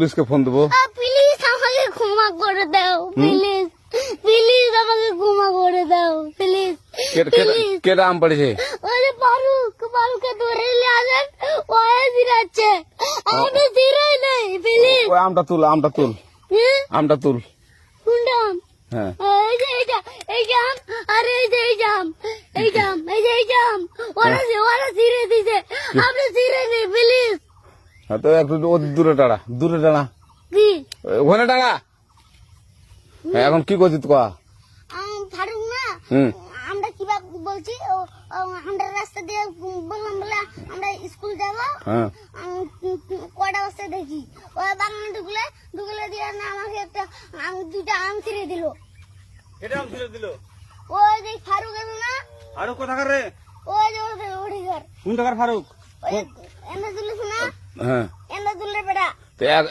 পুলিশকে ফোন দেবো। প্লিজ আমাকে ক্ষমা করে দাও, প্লিজ প্লিজ আমাকে ক্ষমা করে দাও, প্লিজ প্লিজ। কেটা আম পড়েছে? ওই যে ফারুককে ধরে নিয়ে আসেন, ও জিরাচ্ছে, আমি জিরাই নাই, প্লিজ। ওই আমটা তুল, আমটা তুল, আমটা তুল। কোনটা আম? হ্যাঁ এই যে এইটা, এই যে আম, আর এই যে এই যে আম, এই যে আম, এই যে এই যে আম, ওরা জিরে দিছে, আপনি জিরে নেই, প্লিজ। হ্যাঁ, তো একটু দূরে টাড়া, দূরে টাড়া, কি ওখানে টাড়া। হ্যাঁ, এখন কি করছিস কয়া? ফারুক না, হুম আমরা কিভাবে বলছি, আমরা রাস্তা দিয়ে বললাম বলে আমরা স্কুল যাবো, হ্যাঁ কয়টা বস্তা দেখি ওই বাগানে ঢুকলে দিয়ে না আমাকে একটা দুইটা আম ছিঁড়ে দিল। এটা আম ছিঁড়ে দিল? ওই যে ফারুক আছে না, ফারুক কোথাকার রে? ওই যে ওঠে ঘর, কোন টাকার ফারুক? ওই এন্দাজুল্লাহ না, হ্যাঁ, এন্দাজুল্লার বেটা। তো এক